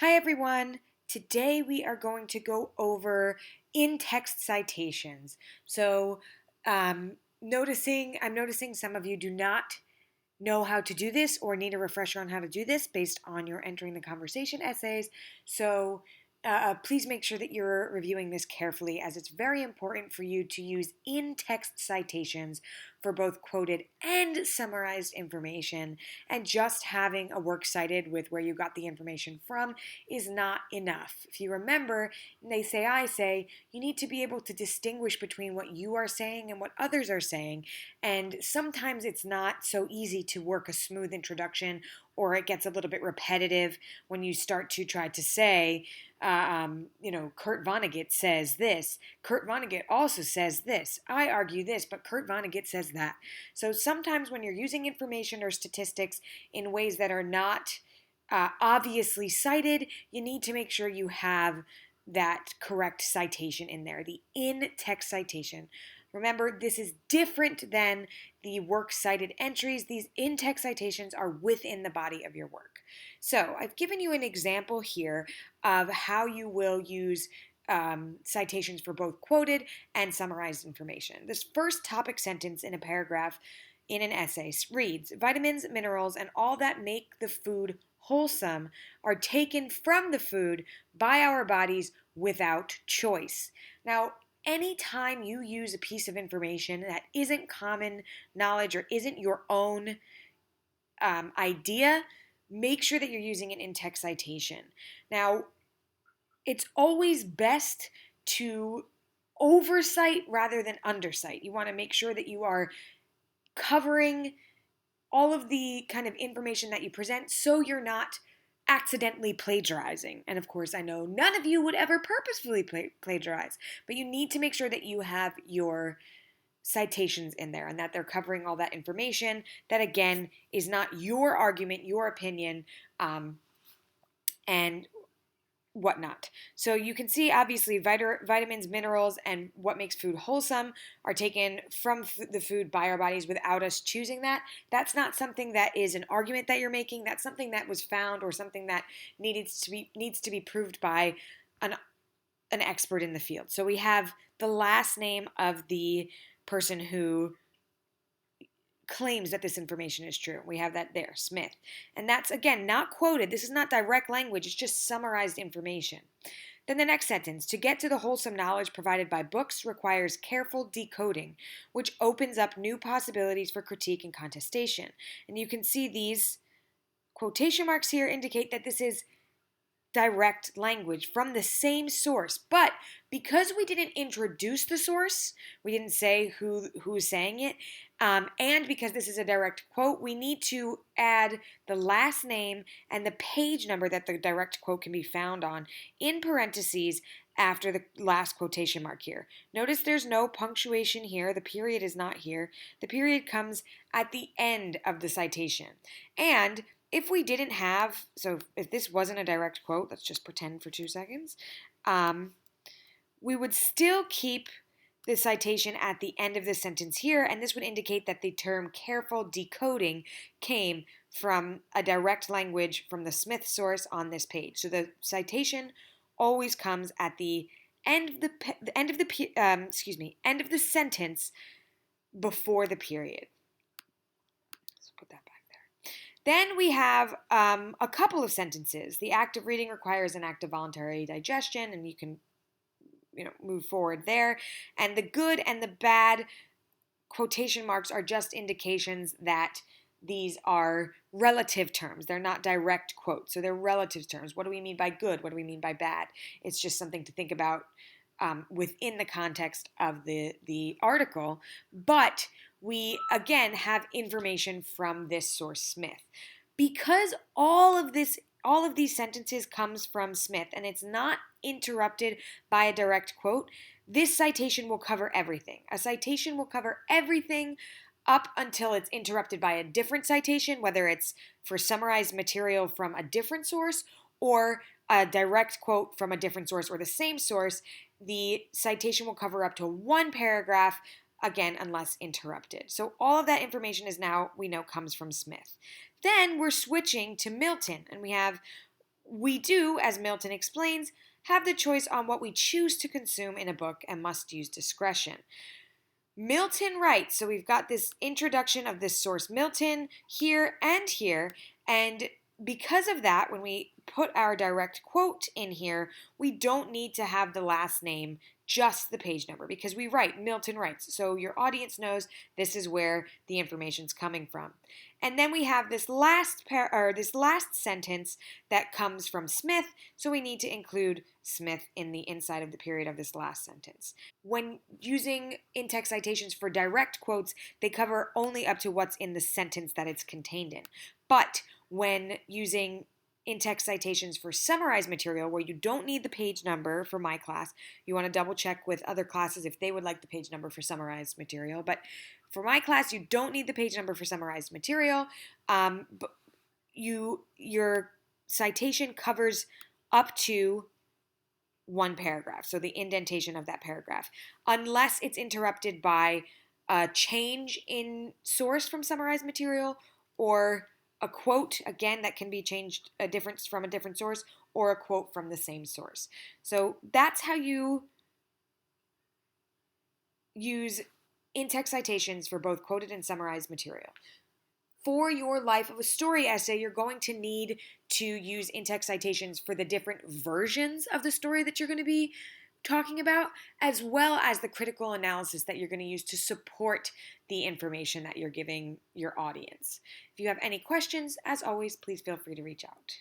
Hi everyone! Today we are going to go over in-text citations. I'm noticing some of you do not know how to do this or need a refresher on how to do this based on your entering the conversation essays. Please make sure that you're reviewing this carefully, as it's very important for you to use in-text citations for both quoted and summarized information. And just having a works cited with where you got the information from is not enough. If you remember, they say, I say, you need to be able to distinguish between what you are saying and what others are saying. And sometimes it's not so easy to work a smooth introduction, or it gets a little bit repetitive when you start to try to say, Kurt Vonnegut says this. Kurt Vonnegut also says this. I argue this, but Kurt Vonnegut says that. So sometimes when you're using information or statistics in ways that are not obviously cited, you need to make sure you have that correct citation in there, the in-text citation. Remember, this is different than the works cited entries. These in-text citations are within the body of your work. So I've given you an example here of how you will use citations for both quoted and summarized information. This first topic sentence in a paragraph in an essay reads, vitamins, minerals, and all that make the food wholesome are taken from the food by our bodies without choice. Now, anytime you use a piece of information that isn't common knowledge or isn't your own idea, make sure that you're using an in-text citation. Now, it's always best to oversight rather than undercite. You want to make sure that you are covering all of the kind of information that you present so you're not accidentally plagiarizing. And of course, I know none of you would ever purposefully plagiarize, but you need to make sure that you have your citations in there and that they're covering all that information that, again, is not your argument, your opinion, and whatnot. So you can see, obviously, vitamins, minerals, and what makes food wholesome are taken from the food by our bodies without us choosing that. That's not something that is an argument that you're making. That's something that was found or something that needs to be proved by an expert in the field. So we have the last name of the person who claims that this information is true. We have that there, Smith. And that's, again, not quoted. This is not direct language. It's just summarized information. Then the next sentence, to get to the wholesome knowledge provided by books requires careful decoding, which opens up new possibilities for critique and contestation. And you can see these quotation marks here indicate that this is direct language from the same source. But because we didn't introduce the source, we didn't say who's saying it, and because this is a direct quote, we need to add the last name and the page number that the direct quote can be found on in parentheses after the last quotation mark here. Notice there's no punctuation here. The period is not here. The period comes at the end of the citation. And if we didn't have, so if this wasn't a direct quote, let's just pretend for 2 seconds, we would still keep the citation at the end of the sentence here, and this would indicate that the term careful decoding came from a direct language from the Smith source on this page. So the citation always comes at the end of end of the sentence before the period. Let's put that back. Then we have a couple of sentences. The act of reading requires an act of voluntary digestion, and you can move forward there. And the good and the bad quotation marks are just indications that these are relative terms. They're not direct quotes, so they're relative terms. What do we mean by good? What do we mean by bad? It's just something to think about within the context of the article, but we again have information from this source, Smith. Because all of these sentences comes from Smith and it's not interrupted by a direct quote, this citation will cover everything. A citation will cover everything up until it's interrupted by a different citation, whether it's for summarized material from a different source or a direct quote from a different source or the same source. The citation will cover up to one paragraph, again, unless interrupted. So all of that information is now, we know, comes from Smith. Then we're switching to Milton, and we have We do, as Milton explains, have the choice on what we choose to consume in a book and must use discretion. Milton writes, so we've got this introduction of this source Milton here, and because of that, when we put our direct quote in here, we don't need to have the last name, just the page number, because we write Milton writes, so your audience knows this is where the information's coming from. And then we have this last sentence that comes from Smith, so we need to include Smith in the inside of the period of this last sentence. When using in-text citations for direct quotes, they cover only up to what's in the sentence that it's contained in. But when using in-text citations for summarized material, where you don't need the page number for my class, you want to double check with other classes if they would like the page number for summarized material. But for my class, you don't need the page number for summarized material. But your citation covers up to one paragraph, so the indentation of that paragraph, unless it's interrupted by a change in source from summarized material, or a quote, again, that can be changed from a different source, or a quote from the same source. So that's how you use in-text citations for both quoted and summarized material. For your life of a story essay, you're going to need to use in-text citations for the different versions of the story that you're going to be talking about, as well as the critical analysis that you're going to use to support the information that you're giving your audience. If you have any questions, as always, please feel free to reach out.